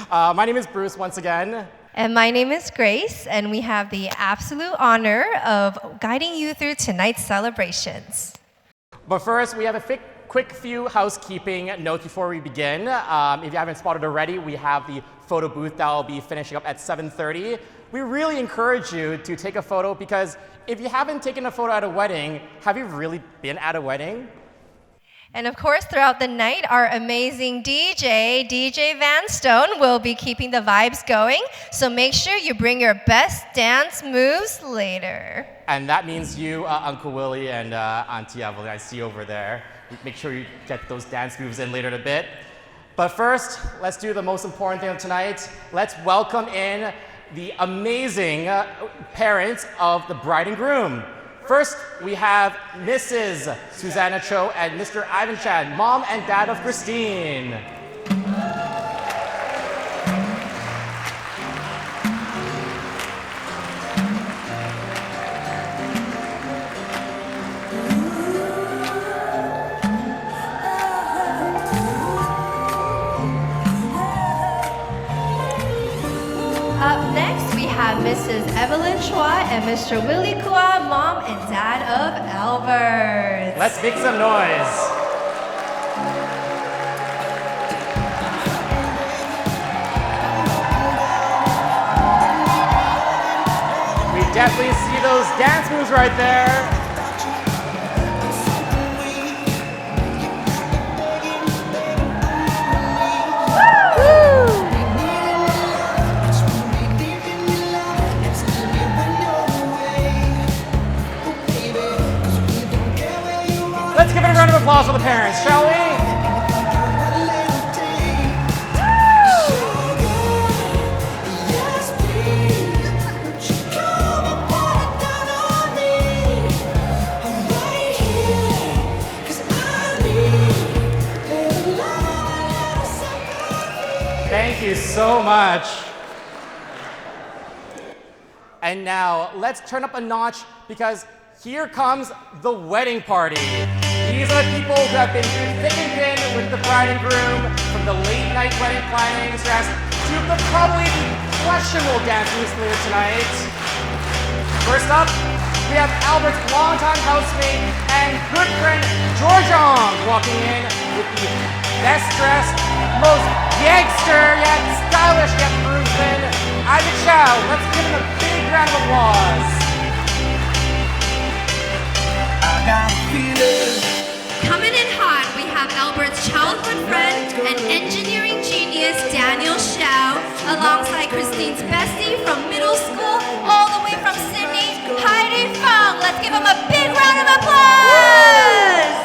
My name is Bruce once again. And my name is Grace, and we have the absolute honor of guiding you through tonight's celebrations. But first, we have a quick few housekeeping notes before we begin. If you haven't spotted already, we have the photo booth that will be finishing up at 7:30. We really encourage you to take a photo because if you haven't taken a photo at a wedding, have you really been at a wedding? And of course, throughout the night, our amazing DJ Van Stone, will be keeping the vibes going. So make sure you bring your best dance moves later. And that means you, Uncle Willie and Auntie Evelyn, I see over there. Make sure you get those dance moves in later in a bit. But first, let's do the most important thing of tonight. Let's welcome in the amazing parents of the bride and groom. First, we have Mrs. Susanna Cho and Mr. Ivan Chan, mom and dad of Christine. Up next, we have Mrs. Evelyn Chua and Mr. Willie Kua, mom and dad of Albert. Let's make some noise. We definitely see those dance moves right there. Let's give it a round of applause for the parents, shall we? Thank you so much. And now, let's turn up a notch because here comes the wedding party. These are the people who have been through thick and thin with the bride and groom, from the late night wedding planning stress to the probably questionable dance moves later tonight. First up, we have Albert's longtime housemate and good friend George Ong walking in with the best dressed, most gangster yet stylish yet groomsman, Ivan Chow. Let's give him a big round of applause. Coming in hot, we have Albert's childhood friend and engineering genius, Daniel Shao, alongside Christine's bestie from middle school, all the way from Sydney, Heidi Fong. Let's give him a big round of applause!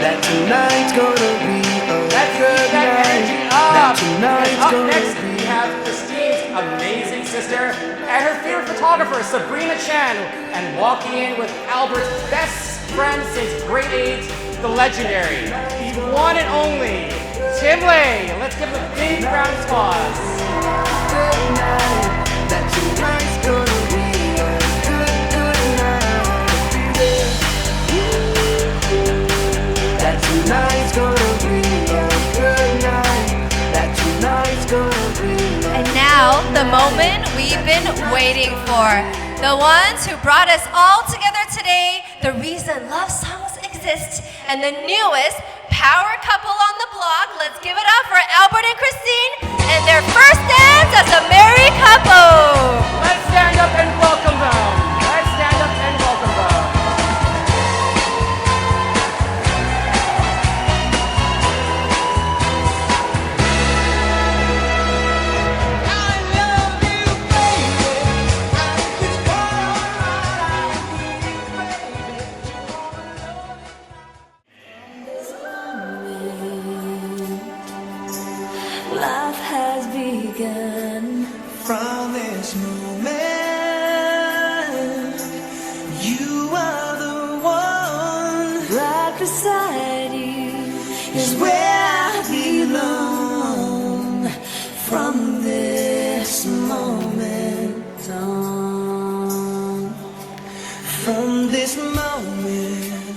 That tonight's gonna be a good night. That tonight's gonna next, we have Christine's amazing sister and her favorite photographer, Sabrina Chan, and walking in with Albert's best friend since grade 8, the legendary, the one and only, Tim Lei. Let's give him a big round of applause. Good night. That tonight's gonna be a good night. That tonight's gonna be a good night. That tonight's gonna be. And now, the moment we've been waiting for. The ones who brought us all together today, the reason love songs exist, and the newest power couple on the block. Let's give it up for Albert and Christine and their first dance as a married couple. Let's stand up and welcome them. Let's stand up and welcome them. Life has begun. From this moment, you are the one. Right beside you Is where I belong. From this moment on, from this moment,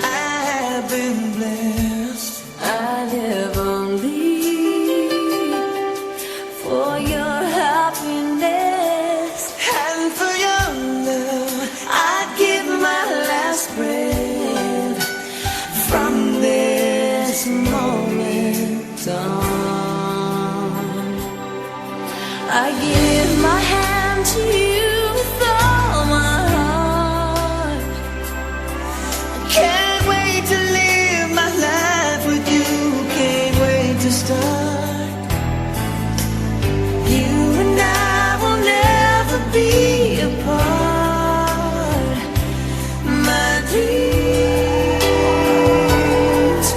I have been blessed. I live on these I give my hand to you with all my heart. Can't wait to live my life with you. Can't wait to start. You and I will never be apart. My dreams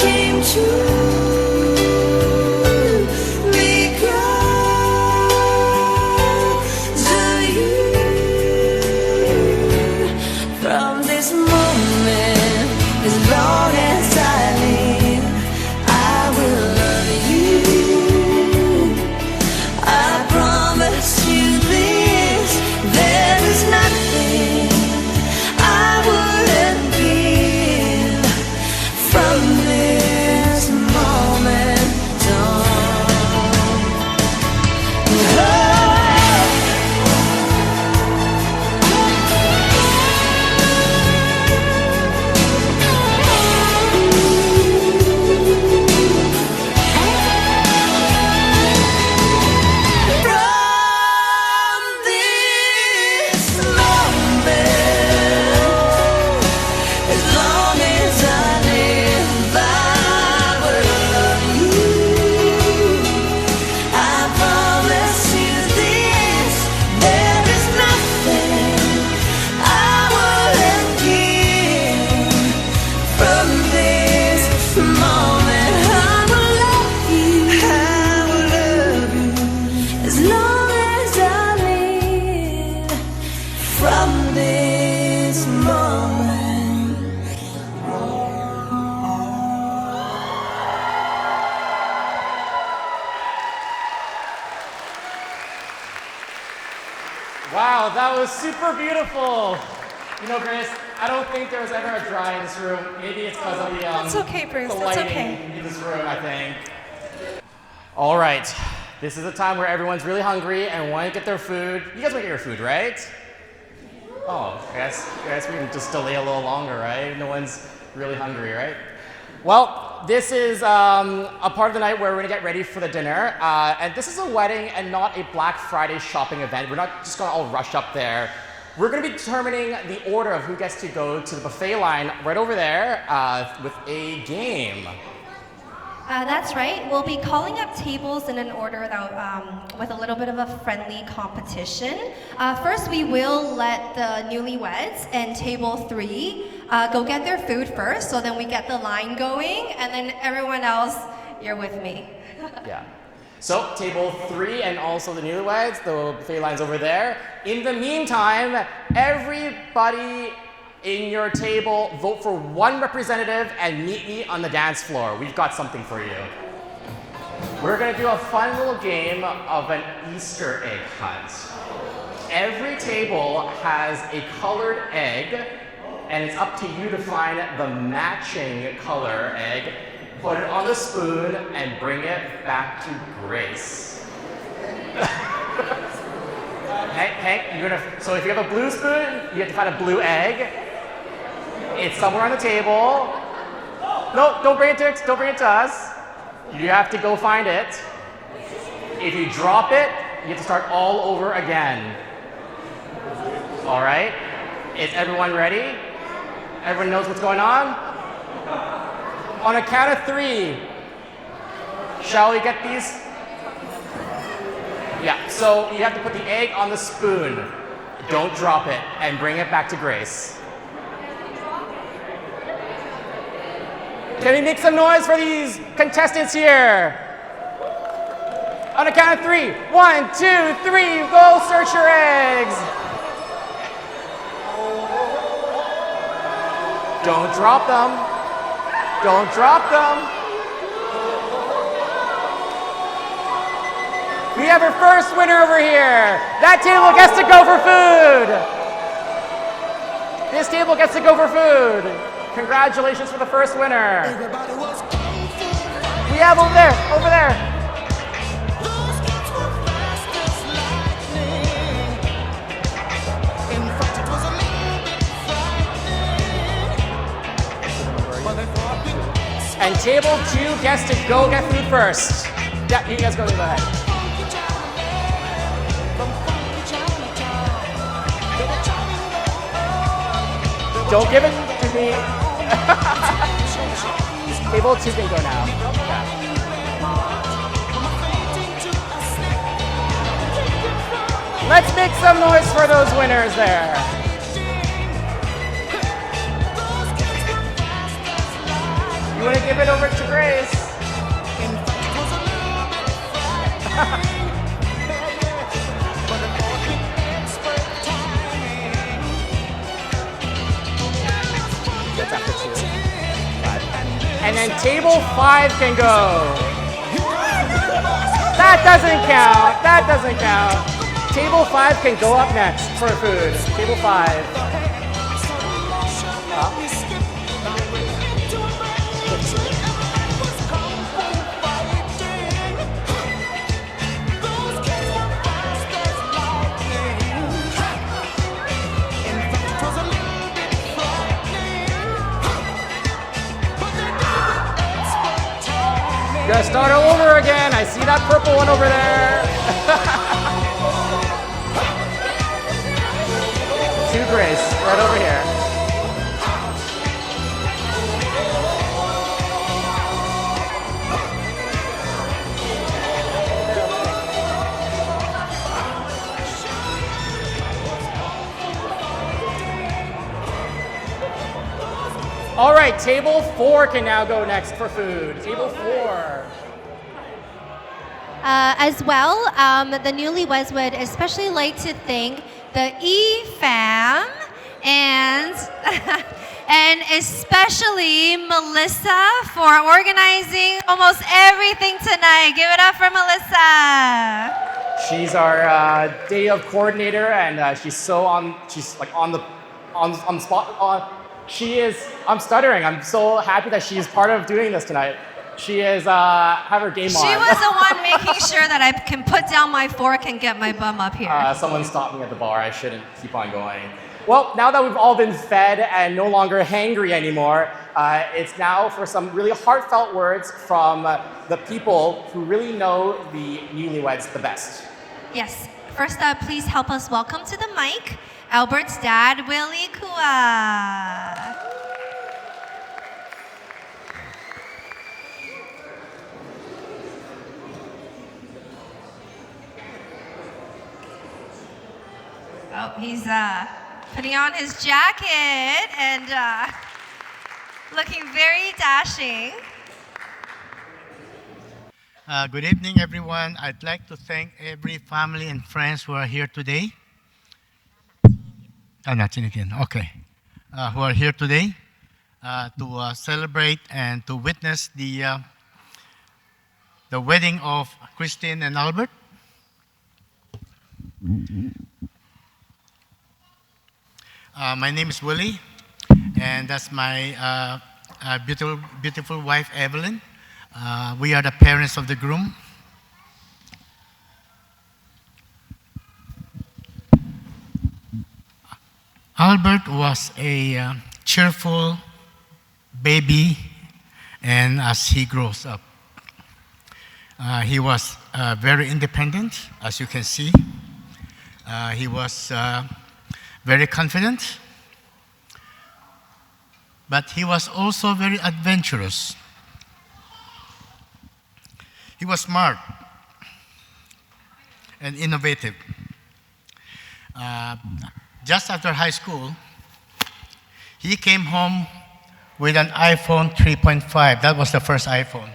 came true because of you. From this moment, as long as I live, I will love you. I promise you this, there is nothing I wouldn't give from this moment on. From this moment, as long as I live, I will love you. I promise you this, there is nothing I wouldn't give from this moment. I will love you. I will love you as long as I live. From this moment. Wow, that was super beautiful. You know, Grace, I don't think there was ever a dry in this room. Maybe it's because of the That's okay, Bruce, the that's lighting okay. in this room, I think. All right, this is a time where everyone's really hungry and want to get their food. You guys want to get your food, right? Oh, I guess we can just delay a little longer, right? No one's really hungry, right? Well, this is a part of the night where we're gonna get ready for the dinner. And this is a wedding and not a Black Friday shopping event. We're not just gonna all rush up there. We're gonna be determining the order of who gets to go to the buffet line right over there with a game. That's right. We'll be calling up tables in an order that, with a little bit of a friendly competition. First, we will let the newlyweds and table 3 go get their food first, so then we get the line going, and then everyone else, you're with me. Yeah. So table 3 and also the newlyweds, the buffet line's over there. In the meantime, everybody in your table, vote for 1 representative and meet me on the dance floor. We've got something for you. We're gonna do a fun little game of an Easter egg hunt. Every table has a colored egg, and it's up to you to find the matching color egg, put it on the spoon, and bring it back to Grace. Hank, so if you have a blue spoon, you have to find a blue egg. It's somewhere on the table. No, don't bring it to us. You have to go find it. If you drop it, you have to start all over again. All right? Is everyone ready? Everyone knows what's going on? On a count of 3, shall we get these? Yeah, so you have to put the egg on the spoon. Don't drop it, and bring it back to Grace. Can we make some noise for these contestants here? On a count of 3. 1, 2, 3, go search your eggs. Don't drop them. Don't drop them. We have our first winner over here. That table gets to go for food. This table gets to go for food. Congratulations for the first winner. We have over there, over there. And table 2 gets to go get food first. Yeah, you guys go ahead. don't give it to me. Table 2 can go now. Yeah. Let's make some noise for those winners there. You want to give it over to Grace? That's after 2. 5. And then table 5 can go. That doesn't count. That doesn't count. Table 5 can go up next for food. Table 5. Gonna start all over again. I see that purple one over there. To Grace, right over here. All right, table 4 can now go next for food. Table 4. As well, the newlyweds would especially like to thank the E-Fam and and especially Melissa for organizing almost everything tonight. Give it up for Melissa. She's our day of coordinator, and she's so on. She's like on the spot. She is. I'm stuttering. I'm so happy that she's part of doing this tonight. She is have her game on. She was the one making sure that I can put down my fork and get my bum up here. Someone stopped me at the bar. I shouldn't keep on going. Well, now that we've all been fed and no longer hangry anymore, it's now for some really heartfelt words from the people who really know the newlyweds the best. Yes. First up, please help us welcome to the mic Albert's dad, Willie Kua. Oh, he's putting on his jacket and looking very dashing. Good evening, everyone. I'd like to thank every family and friends who are here today. Not in again. Okay. Who are here today to celebrate and to witness the wedding of Christine and Albert. My name is Willie, and that's my beautiful wife, Evelyn. We are the parents of the groom. Albert was a cheerful baby, and as he grows up, he was very independent, as you can see. He was very confident, but he was also very adventurous. He was smart and innovative. Just after high school, he came home with an iPhone 3.5. That was the first iPhone.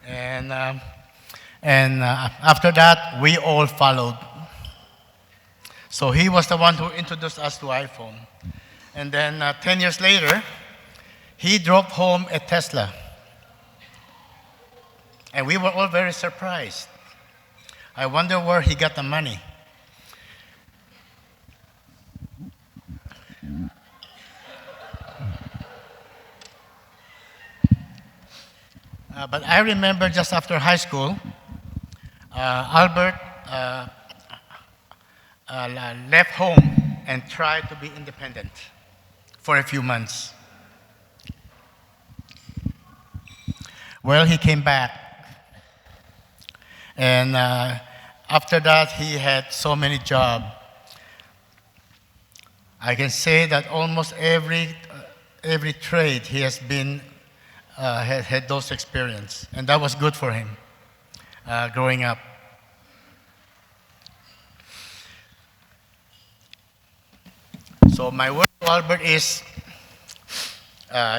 And after that, we all followed. So he was the one who introduced us to iPhone. And then 10 years later, he drove home a Tesla. And we were all very surprised. I wonder where he got the money. But I remember just after high school, Albert left home and tried to be independent for a few months. Well, he came back. And after that, he had so many jobs. I can say that almost every trade he has been had those experience, and that was good for him growing up. So my word to Albert is,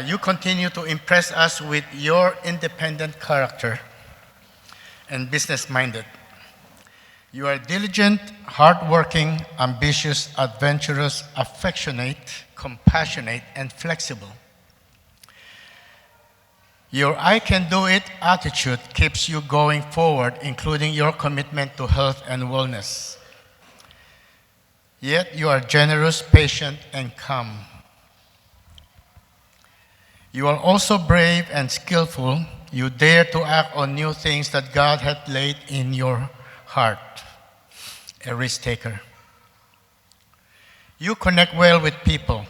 you continue to impress us with your independent character and business-minded. You are diligent, hardworking, ambitious, adventurous, affectionate, compassionate, and flexible. Your "I can do it" attitude keeps you going forward, including your commitment to health and wellness. Yet you are generous, patient, and calm. You are also brave and skillful. You dare to act on new things that God had laid in your heart. A risk taker. You connect well with people.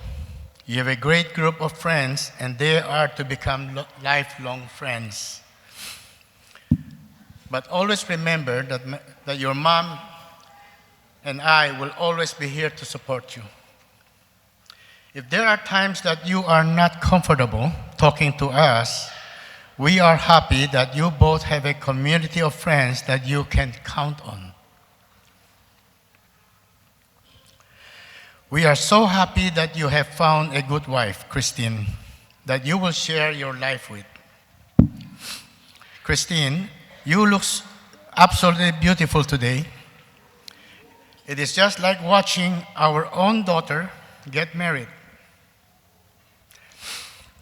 You have a great group of friends, and they are to become lifelong friends. But always remember that your mom and I will always be here to support you. If there are times that you are not comfortable talking to us, we are happy that you both have a community of friends that you can count on. We are so happy that you have found a good wife, Christine, that you will share your life with. Christine, you look absolutely beautiful today. It is just like watching our own daughter get married.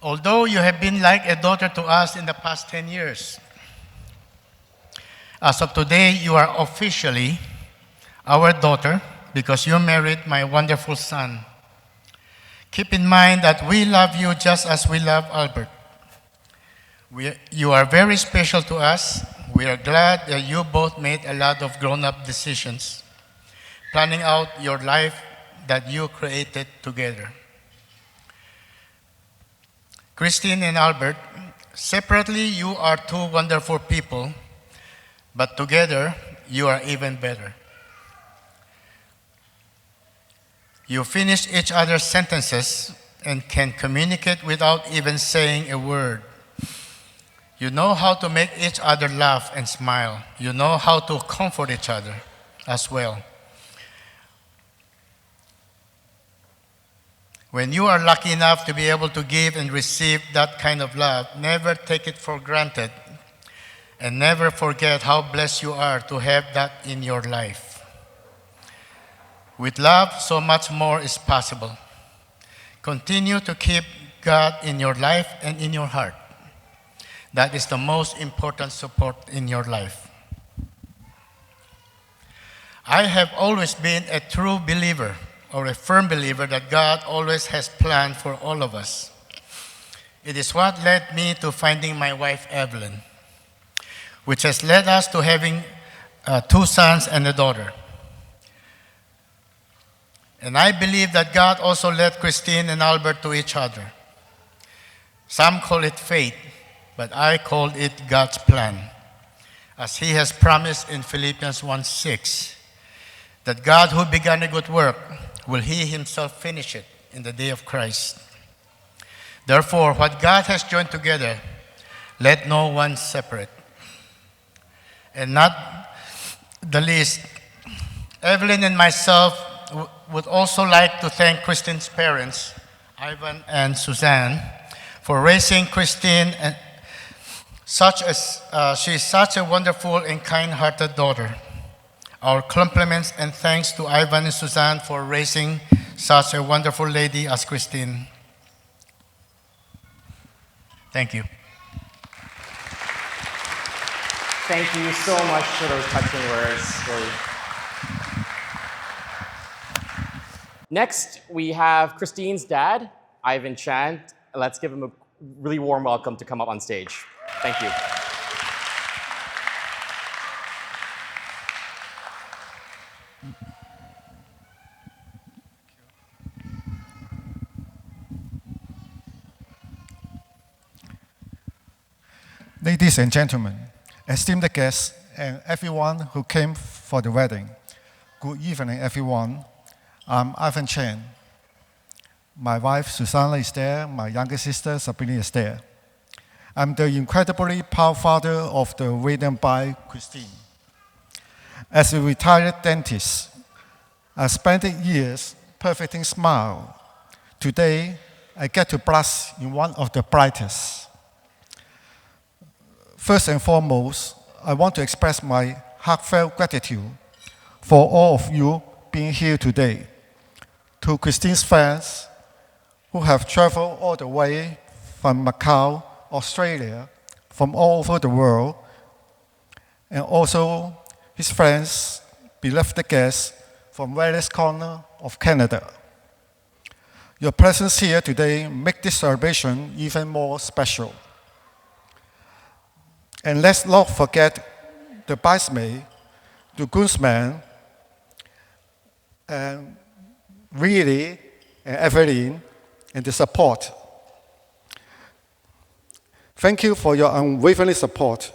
Although you have been like a daughter to us in the past 10 years, as of today, you are officially our daughter because you married my wonderful son. Keep in mind that we love you just as we love Albert. You are very special to us. We are glad that you both made a lot of grown-up decisions, planning out your life that you created together. Christine and Albert, separately you are two wonderful people, but together you are even better. You finish each other's sentences and can communicate without even saying a word. You know how to make each other laugh and smile. You know how to comfort each other as well. When you are lucky enough to be able to give and receive that kind of love, never take it for granted and never forget how blessed you are to have that in your life. With love, so much more is possible. Continue to keep God in your life and in your heart. That is the most important support in your life. I have always been a true believer or a firm believer that God always has planned for all of us. It is what led me to finding my wife, Evelyn, which has led us to having 2 sons and a daughter. And I believe that God also led Christine and Albert to each other. Some call it fate, but I call it God's plan, as He has promised in Philippians 1:6, that God who began a good work will He Himself finish it in the day of Christ. Therefore, what God has joined together, let no one separate. And not the least, Evelyn and myself would also like to thank Christine's parents, Ivan and Suzanne, for raising Christine, and she is such a wonderful and kind-hearted daughter. Our compliments and thanks to Ivan and Suzanne for raising such a wonderful lady as Christine. Thank you. Thank you so much for those touching words, Willie. Next, we have Christine's dad, Ivan Chan. Let's give him a really warm welcome to come up on stage. Thank you. Ladies and gentlemen, esteemed guests, and everyone who came for the wedding, good evening, everyone. I'm Ivan Chen. My wife Susanna is there. My younger sister Sabrina is there. I'm the incredibly proud father of the William by Christine. As a retired dentist, I spent years perfecting smile. Today, I get to blush in one of the brightest. First and foremost, I want to express my heartfelt gratitude for all of you being here today. To Christine's fans who have traveled all the way from Macau, Australia, from all over the world, and also his friends, beloved guests from various corners of Canada. Your presence here today makes this celebration even more special. And let's not forget the bridesmaid, the groomsmen, and Really and Evelyn, and the support. Thank you for your unwavering support.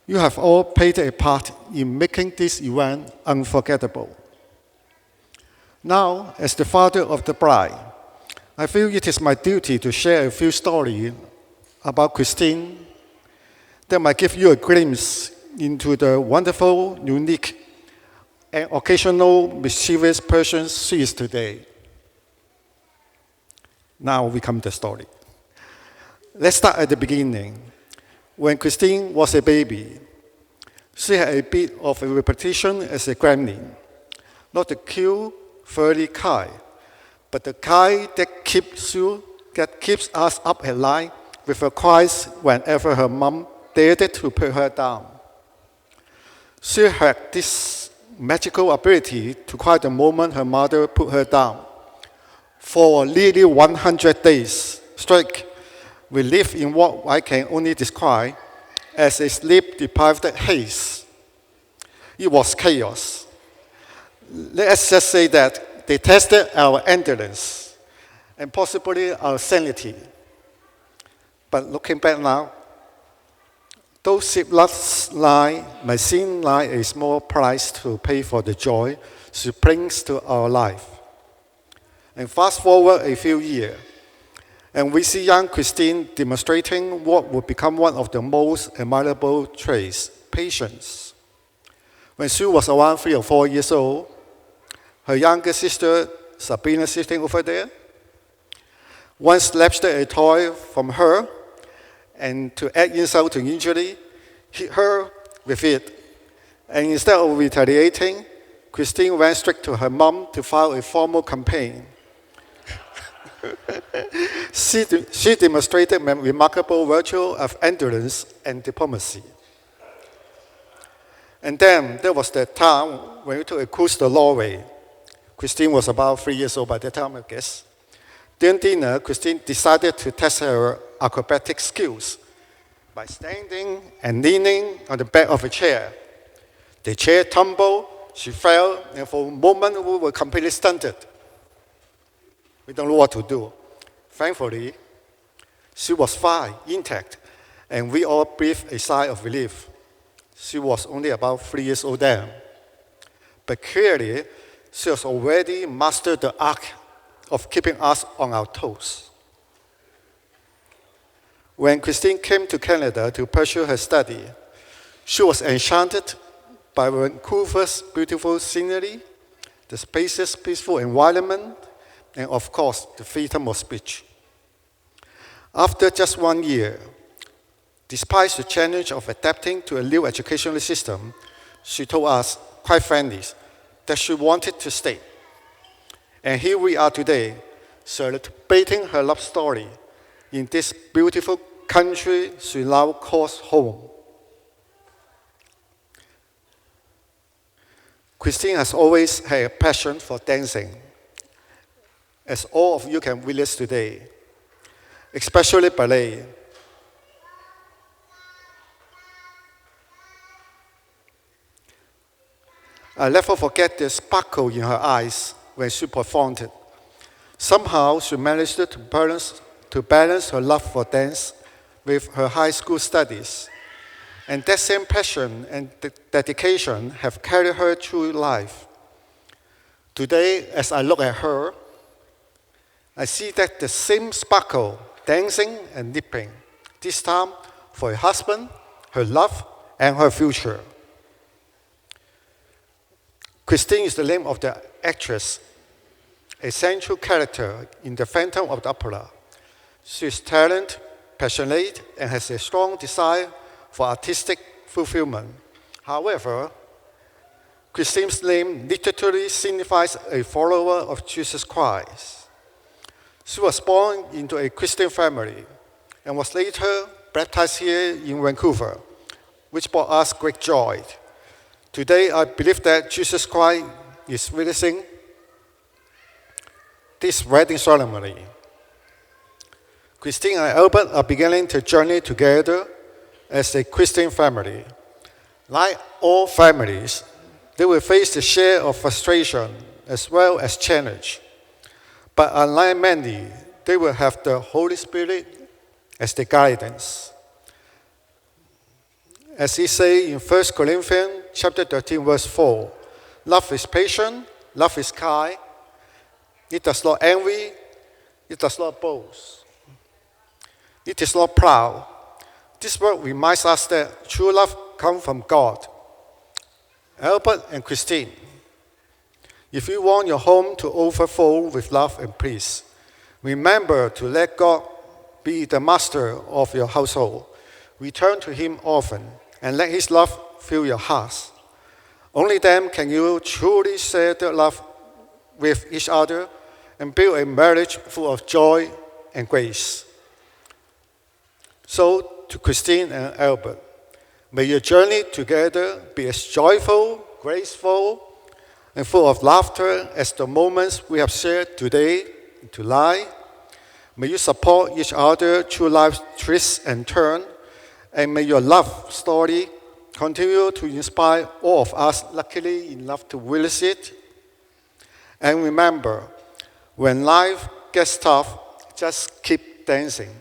You have all played a part in making this event unforgettable. Now, as the father of the bride, I feel it is my duty to share a few stories about Christine that might give you a glimpse into the wonderful, unique, and occasional mischievous person she is today. Now we come to the story. Let's start at the beginning. When Christine was a baby, she had a bit of a reputation as a gremlin. Not a cute, furry kind, but the kind that keeps us up at night with her cries whenever her mom dared to put her down. She had this magical ability to cry the moment her mother put her down. For nearly 100 days straight, we lived in what I can only describe as a sleep-deprived haze. It was chaos. Let's just say that they tested our endurance and possibly our sanity. But looking back now, those sleepless nights may seem like a small price to pay for the joy she brings to our life. And fast forward a few years, and we see young Christine demonstrating what would become one of the most admirable traits, patience. When she was around 3 or 4 years old, her younger sister, Sabrina, sitting over there, once snatched a toy from her, and to add insult to injury, hit her with it. And instead of retaliating, Christine went straight to her mom to file a formal complaint. She demonstrated a remarkable virtue of endurance and diplomacy. And then there was that time when we took a cruise to Norway. Christine was about 3 years old by that time, I guess. During dinner, Christine decided to test her acrobatic skills by standing and leaning on the back of a chair. The chair tumbled, she fell, and for a moment we were completely stunted. We don't know what to do. Thankfully, she was fine, intact, and we all breathed a sigh of relief. She was only about 3 years old then. But clearly, she has already mastered the art of keeping us on our toes. When Christine came to Canada to pursue her study, she was enchanted by Vancouver's beautiful scenery, the spacious, peaceful environment, and of course, the freedom of speech. After just 1 year, despite the challenge of adapting to a new educational system, she told us, quite frankly, that she wanted to stay. And here we are today, celebrating her love story in this beautiful country she now calls home. Christine has always had a passion for dancing, as all of you can witness today, especially ballet. I'll never forget the sparkle in her eyes when she performed it. Somehow, she managed to balance her love for dance with her high school studies. And that same passion and dedication have carried her through life. Today, as I look at her, I see that the same sparkle, dancing and leaping, this time for her husband, her love, and her future. Christine is the name of the actress, a central character in the Phantom of the Opera. She is talented, passionate, and has a strong desire for artistic fulfillment. However, Christine's name literally signifies a follower of Jesus Christ. She was born into a Christian family and was later baptized here in Vancouver, which brought us great joy. Today, I believe that Jesus Christ is witnessing this wedding ceremony. Christine and Albert are beginning to journey together as a Christian family. Like all families, they will face the share of frustration as well as challenge. But unlike many, they will have the Holy Spirit as their guidance. As he says in 1 Corinthians chapter 13, verse 4, love is patient, love is kind, it does not envy, it does not boast, it is not proud. This word reminds us that true love comes from God. Albert and Christine, if you want your home to overflow with love and peace, remember to let God be the master of your household. Return to Him often and let His love fill your hearts. Only then can you truly share the love with each other and build a marriage full of joy and grace. So, to Christine and Albert, may your journey together be as joyful, graceful, and full of laughter as the moments we have shared today and tonight. May you support each other through life's twists and turns, and may your love story continue to inspire all of us luckily enough to witness it. And remember, when life gets tough, just keep dancing,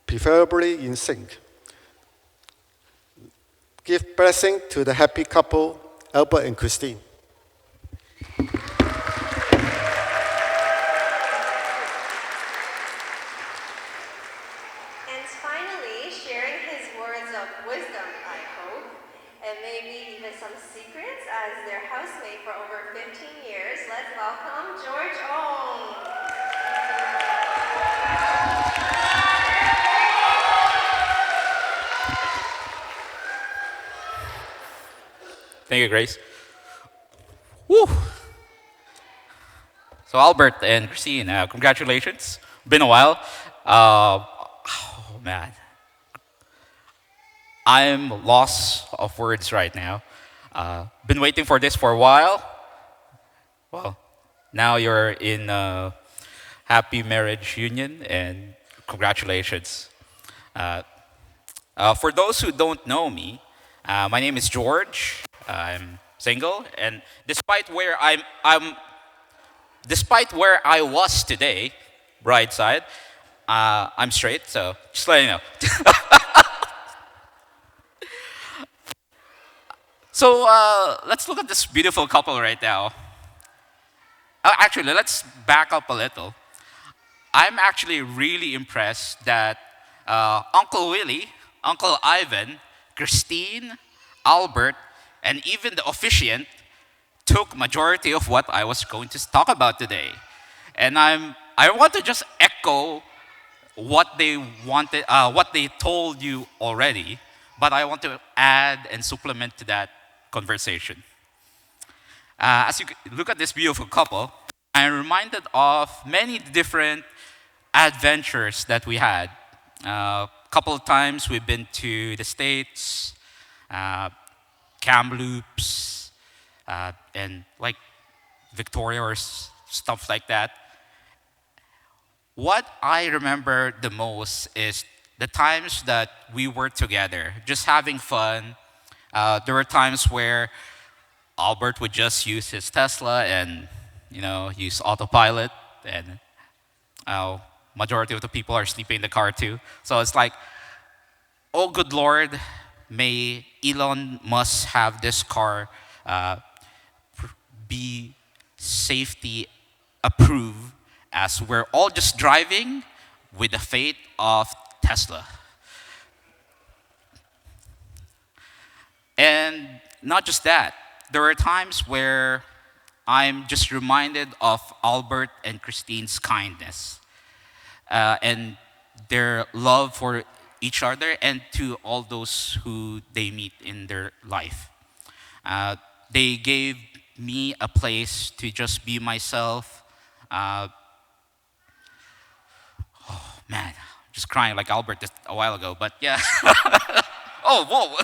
preferably in sync. Give blessing to the happy couple, Albert and Christine. And finally, sharing his words of wisdom, I hope, and maybe even some secrets as their housemate for over 15 years, let's welcome George Ong. Thank you, Grace. Woo! So Albert and Christine, congratulations. Been a while. Oh man, I'm lost of words right now. Been waiting for this for a while. Well, now you're in a happy marriage union, and congratulations. For those who don't know me, my name is George. I'm single, and despite where despite where I was today, bride side, I'm straight. So just letting you know. So let's look at this beautiful couple right now. Actually, let's back up a little. I'm actually really impressed that Uncle Willie, Uncle Ivan, Christine, Albert, and even the officiant took majority of what I was going to talk about today. And I want to just echo what they wanted, what they told you already, but I want to add and supplement to that conversation. As you look at this beautiful couple, I'm reminded of many different adventures that we had. A couple of times we've been to the States, Kamloops, and like Victoria or stuff like that. What I remember the most is the times that we were together, just having fun. There were times where Albert would just use his Tesla and, use autopilot, and majority of the people are sleeping in the car too. So it's like, oh good Lord, may Elon Musk have this car be safety approved as we're all just driving with the fate of Tesla. And not just that, there are times where I'm just reminded of Albert and Christine's kindness and their love for each other and to all those who they meet in their life. They gave me a place to just be myself. Oh man, just crying like Albert just a while ago, but yeah. Oh, whoa.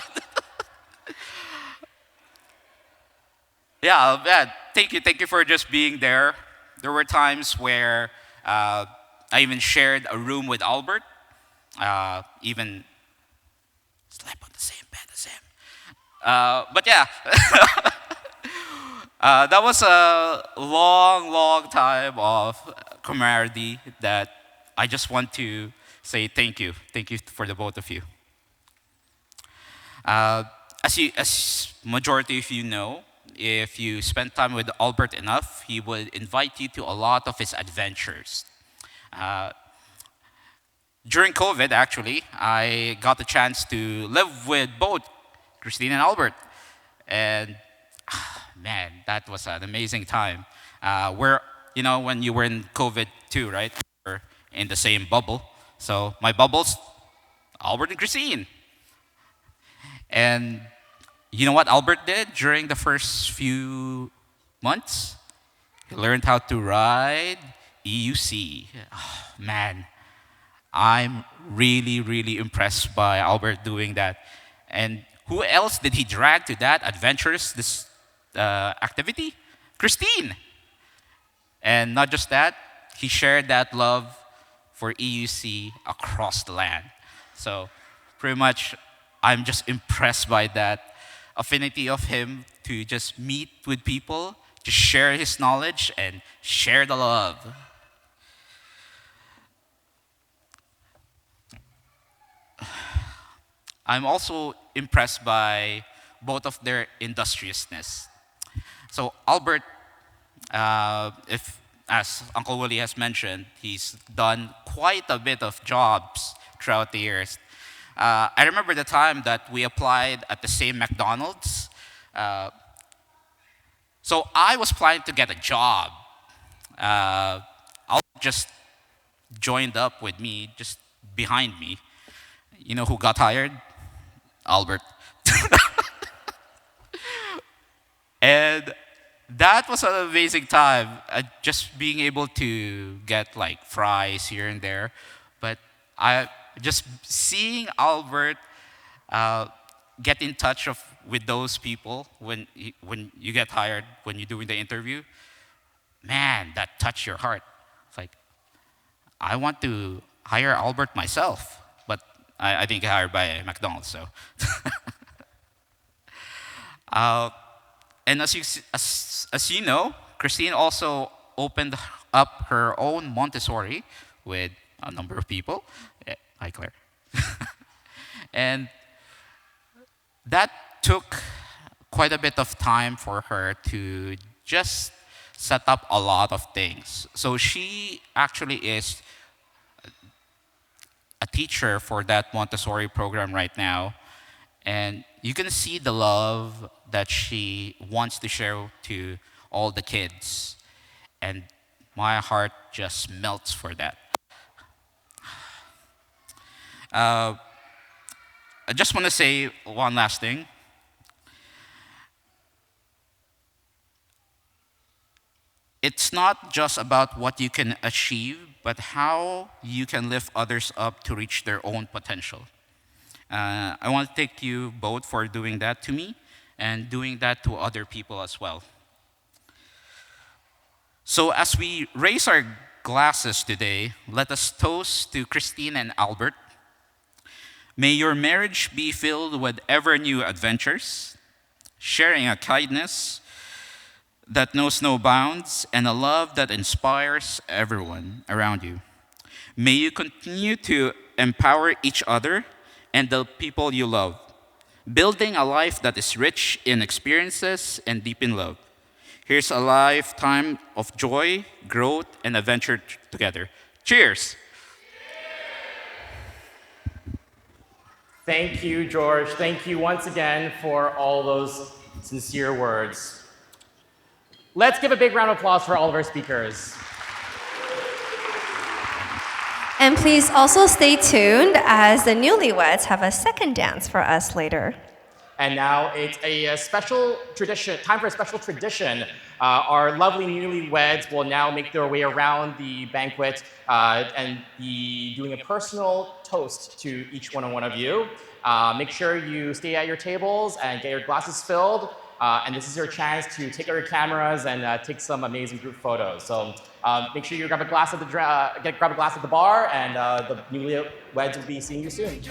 Yeah, man, thank you for just being there. There were times where I even shared a room with Albert, even slept on the same bed as him. But yeah, that was a long, long time of camaraderie that I just want to say thank you. Thank you for the both of you. As majority of you know, if you spend time with Albert enough, he would invite you to a lot of his adventures. During COVID, actually, I got the chance to live with both Christine and Albert. And man, that was an amazing time. Where, you know, when you were in COVID too, right? We're in the same bubble. So my bubbles, Albert and Christine. And you know what Albert did during the first few months? He learned how to ride EUC. Oh, man, I'm really, really impressed by Albert doing that. And who else did he drag to that adventurous activity? Christine. And not just that, he shared that love for EUC across the land. So pretty much, I'm just impressed by that affinity of him to just meet with people, to share his knowledge and share the love. I'm also impressed by both of their industriousness. So Albert, if as Uncle Willie has mentioned, he's done quite a bit of jobs throughout the years. I remember the time that we applied at the same McDonald's. So I was planning to get a job. Albert just joined up with me, just behind me. You know who got hired? Albert. And that was an amazing time, just being able to get like fries here and there. But just seeing Albert get in touch with those people when you get hired, when you're doing the interview, man, that touched your heart. It's like, I want to hire Albert myself, but I didn't get hired by McDonald's, so. And as you know, Christine also opened up her own Montessori with a number of people. Hi, Claire. And that took quite a bit of time for her to just set up a lot of things. So she actually is a teacher for that Montessori program right now. And you can see the love that she wants to share to all the kids. And my heart just melts for that. I just want to say one last thing. It's not just about what you can achieve, but how you can lift others up to reach their own potential. I want to thank you both for doing that to me and doing that to other people as well. So as we raise our glasses today, let us toast to Christine and Albert. May your marriage be filled with ever new adventures, sharing a kindness that knows no bounds, and a love that inspires everyone around you. May you continue to empower each other and the people you love, building a life that is rich in experiences and deep in love. Here's a lifetime of joy, growth, and adventure together. Cheers! Thank you, George. Thank you once again for all those sincere words. Let's give a big round of applause for all of our speakers. And please also stay tuned as the newlyweds have a second dance for us later. And now it's a special tradition, time for a special tradition. Our lovely newlyweds will now make their way around the banquet and be doing a personal toast to each one of you. Make sure you stay at your tables and get your glasses filled. And this is your chance to take out your cameras and take some amazing group photos. So make sure you grab a glass at the bar, and the newlyweds will be seeing you soon.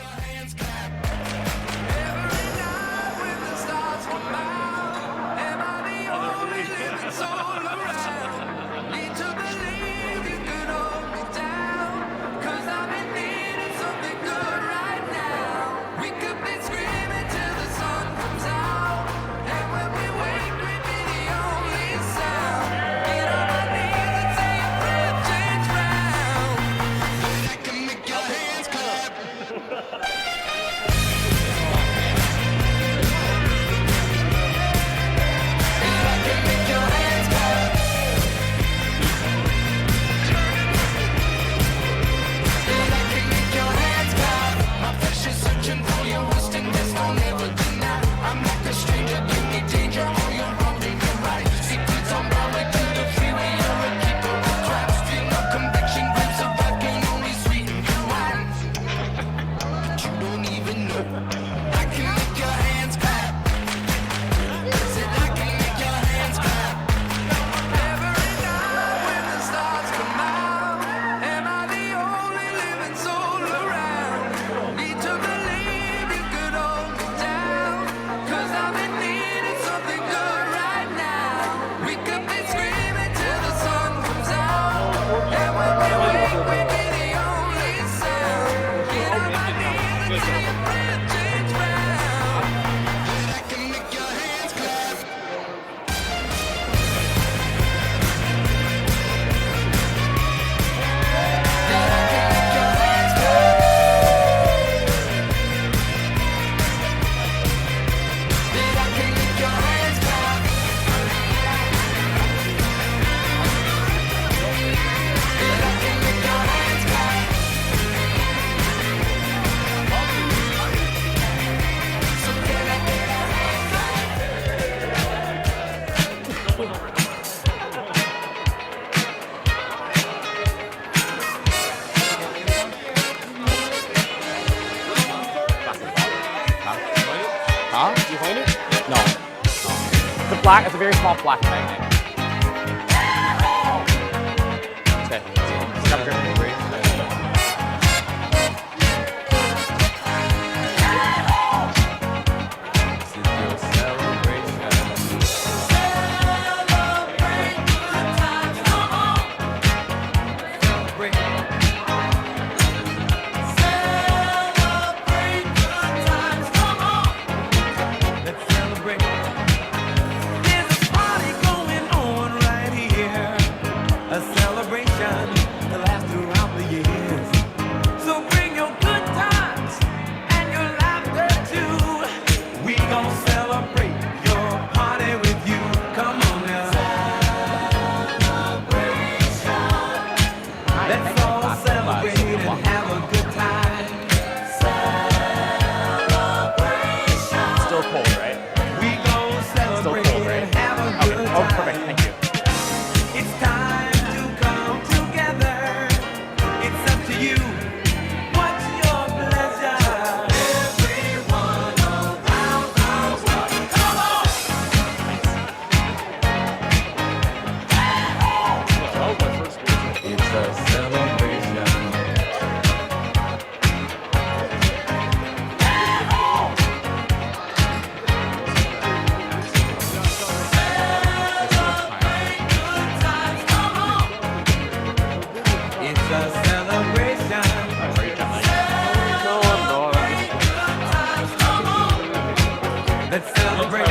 Huh? Do you find it? No. It's a black. It's a very small black magnet. Okay. It's got a grip. Let's celebrate.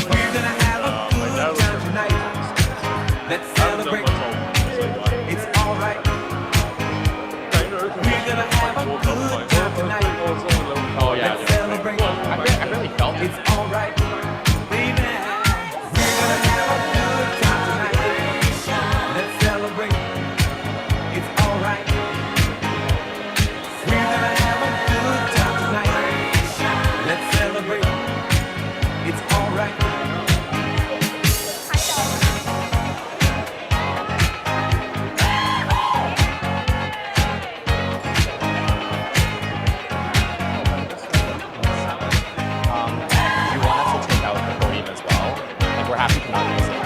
We're gonna have a good alright, baby. We're gonna have a good time tonight. Let's celebrate. It's alright. We're gonna have a good time tonight. Let's celebrate. It's alright. You want us to take out the podium as well? Like, we're happy to not use it.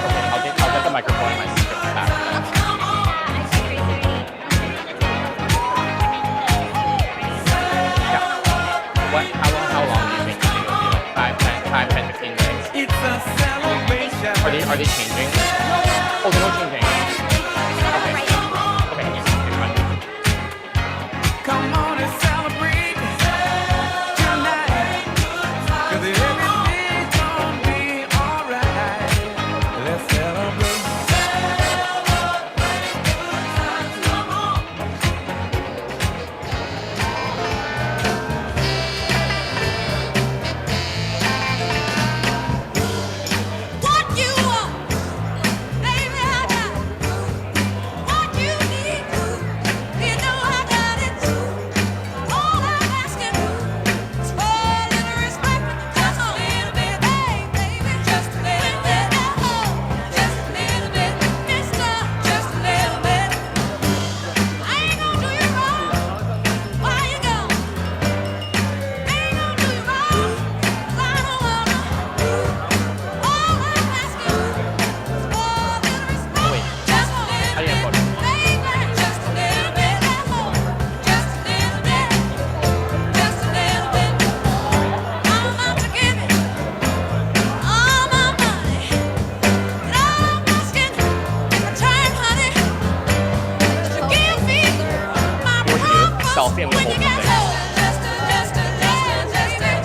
Okay, I'll get the microphone and my speaker back. Yeah. How long do you think it's gonna be? Like 5, 10, 15 minutes? It's a celebration. Are they changing? Oh, they're not changing. Okay. Okay, it's fine. Come on and celebrate tonight. 'Cause everything's gonna be alright. Let's celebrate. What you want, baby, I got what you need. You know I got it. All I'm asking is for a little respect, just a little bit, hey, baby, just a little bit. Oh, just a little bit, mister, just a little bit. I ain't gonna do you wrong. Why you gone? Ain't gonna do you wrong. 'Cause I don't wanna. All I'm asking is for a little respect, Wait. just a little How do you bit, have photos? baby, just a little bit. Oh, just a little bit, just a little bit. I'm about to give it all my money, and all I'm asking in return, honey, is to give me my You want to do a promise selfie and we'll when you hold get something? home. Just a little bit, just a little bit.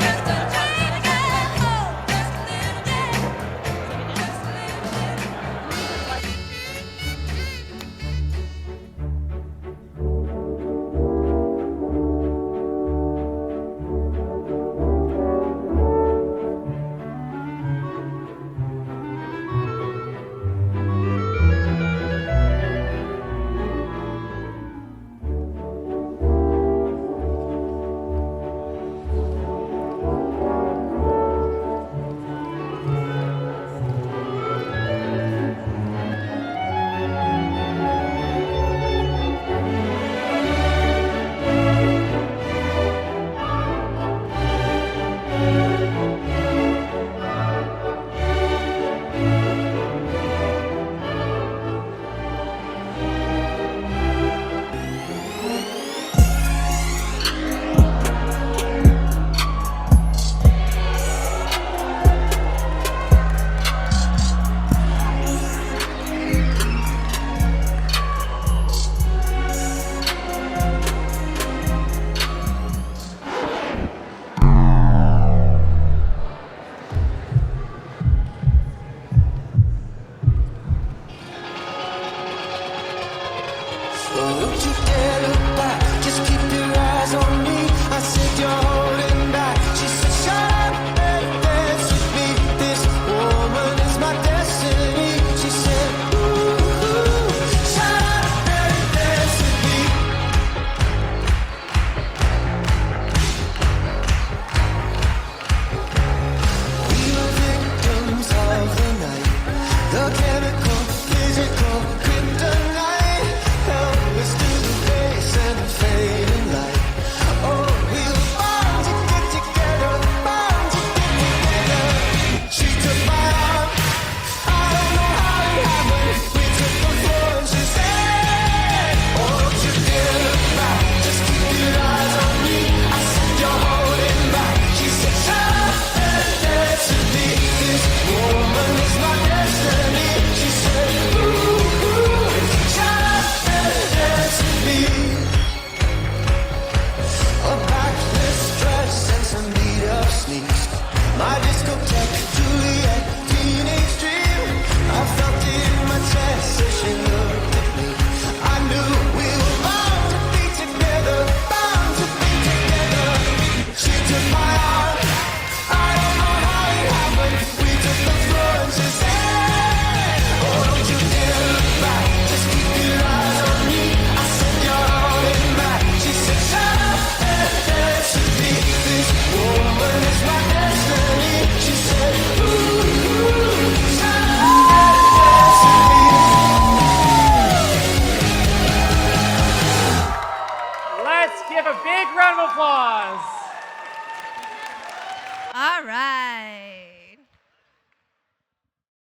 All right.